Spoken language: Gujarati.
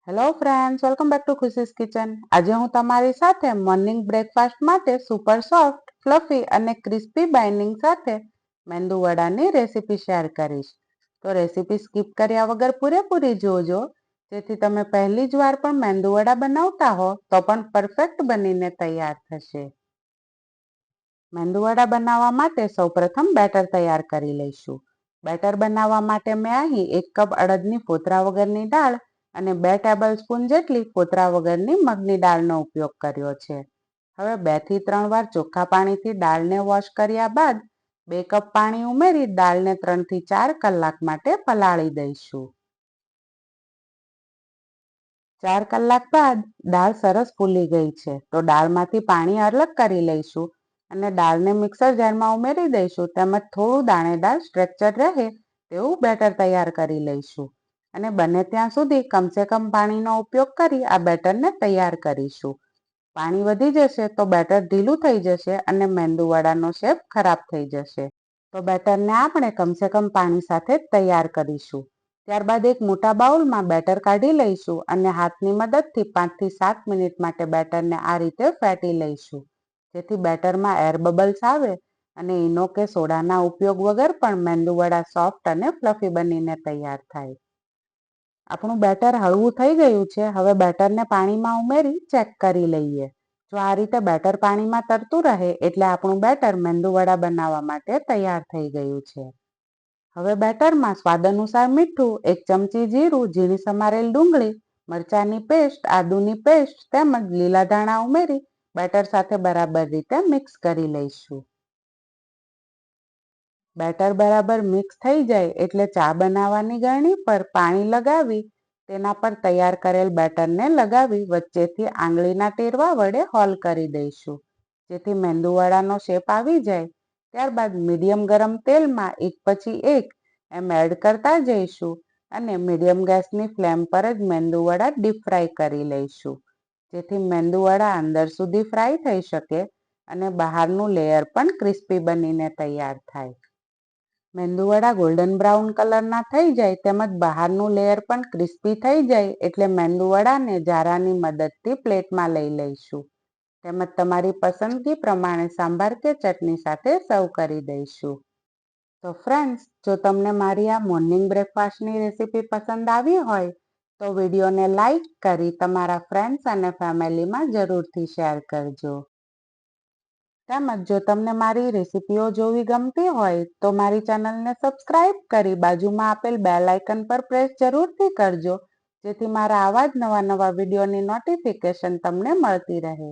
Hello friends, welcome back to ખુશીસ kitchen. આજે હું તમારી સાથે મોર્નિંગ બ્રેકફાસ્ટ માટે સુપર સોફ્ટ, ફ્લફી અને ક્રિસ્પી બાઇન્ડિંગ સાથે મેંદુ વડાની રેસીપી શેર કરીશ. તો રેસીપી સ્કીપ કર્યા વગર પૂરેપૂરી જોજો, જેથી તમે પહેલી જ વાર પણ મેંદુ વડા બનાવતા હો તો પણ પરફેક્ટ બનીને તૈયાર થશે. મેંદુ વડા બનાવવા માટે સૌપ્રથમ બેટર તૈયાર કરી લઈશું. બેટર બનાવવા માટે મેં અહીં 1 કપ અડદની ફોતરા વગરની દાળ અને 2 ટેબલસ્પૂન જેટલી ફોતરા વગરની મગની દાળનો ઉપયોગ કર્યો છે. હવે 2 થી 3 વાર ચોખ્ખા પાણીથી દાળને વોશ કર્યા બાદ 2 કપ પાણી ઉમેરી દાળને 3 થી 4 કલાક માટે પલાળી દઈશું. 4 કલાક બાદ દાળ સરસ ફૂલી ગઈ છે, તો દાળમાંથી પાણી અલગ કરી લઈશું અને દાળને મિક્સર જારમાં ઉમેરી દઈશું. તેમજ થોડું દાણેદાર સ્ટ્રક્ચર રહે તેવું બેટર તૈયાર કરી લઈશું અને બને ત્યાં સુધી કમસે કમ પાણીનો ઉપયોગ કરી આ બેટરને તૈયાર કરીશું. પાણી વધી જશે તો બેટર ઢીલું થઈ જશે અને મેંદુ વડાનો શેપ ખરાબ થઈ જશે. તો બેટરને આપણે કમસે કમ પાણી સાથે જ તૈયાર કરીશું. ત્યારબાદ એક મોટા બાઉલમાં બેટર કાઢી લઈશું અને હાથની મદદથી 5 થી 7 મિનિટ માટે બેટરને આ રીતે ફેટી લઈશું, જેથી બેટરમાં એર બબલ્સ આવે અને ઈનો કે સોડાના ઉપયોગ વગર પણ મેંદુ વડા સોફ્ટ અને ફ્લફી બનીને તૈયાર થાય. આપણું બેટર હળવું થઈ ગયું છે. હવે બેટરને પાણીમાં ઉમેરી ચેક કરી લઈએ. જો આ રીતે બેટર પાણીમાં તરતું રહે એટલે આપણું બેટર મેંદુ વડા બનાવવા માટે તૈયાર થઈ ગયું છે. હવે બેટરમાં સ્વાદ અનુસાર મીઠું, 1 ચમચી જીરું, ઝીણી સમારેલ ડુંગળી, મરચાની પેસ્ટ, આદુની પેસ્ટ તેમજ લીલા ધાણા ઉમેરી બેટર સાથે બરાબર રીતે મિક્સ કરી લઈશું. બેટર બરાબર મિક્સ થઈ જાય એટલે ચા બનાવવાની ગળણી પર પાણી લગાવી તેના પર તૈયાર કરેલ બેટરને લગાવી વચ્ચેથી આંગળીના ટેરવા વડે હોલ કરી દઈશું, જેથી મેંદુ વડાનો શેપ આવી જાય. ત્યારબાદ મીડિયમ ગરમ તેલમાં એક પછી એક એમ એડ કરતા જઈશું અને મીડિયમ ગેસની ફ્લેમ પર જ મેંદુ વડા ડીપ ફ્રાય કરી લઈશું, જેથી મેંદુ વડા અંદર સુધી ફ્રાય થઈ શકે અને બહારનું લેયર પણ ક્રિસ્પી બનીને તૈયાર થાય. મેંદુ વડા ગોલ્ડન બ્રાઉન કલરના થઈ જાય તેમજ બહારનું લેયર પણ ક્રિસ્પી થઈ જાય એટલે મેંદુ વડાને જારાની મદદથી પ્લેટમાં લઈ લઈશું તેમજ તમારી પસંદગી પ્રમાણે સાંભાર કે ચટણી સાથે સર્વ કરી દઈશું. તો ફ્રેન્ડ્સ, જો તમને મારી આ મોર્નિંગ બ્રેકફાસ્ટની રેસીપી પસંદ આવી હોય તો વિડીયોને લાઈક કરી તમારા ફ્રેન્ડ્સ અને ફેમિલીમાં જરૂરથી શેર કરજો. તેમજ જો તમને મારી રેસીપીઓ જોવી ગમતી હોય તો મારી ચેનલને સબસ્ક્રાઇબ કરી બાજુમાં આપેલ બેલ આઇકન પર પ્રેસ જરૂરથી કરજો, જેથી મારા આવા જ નવા વિડીયોની નોટિફિકેશન તમને મળતી રહે.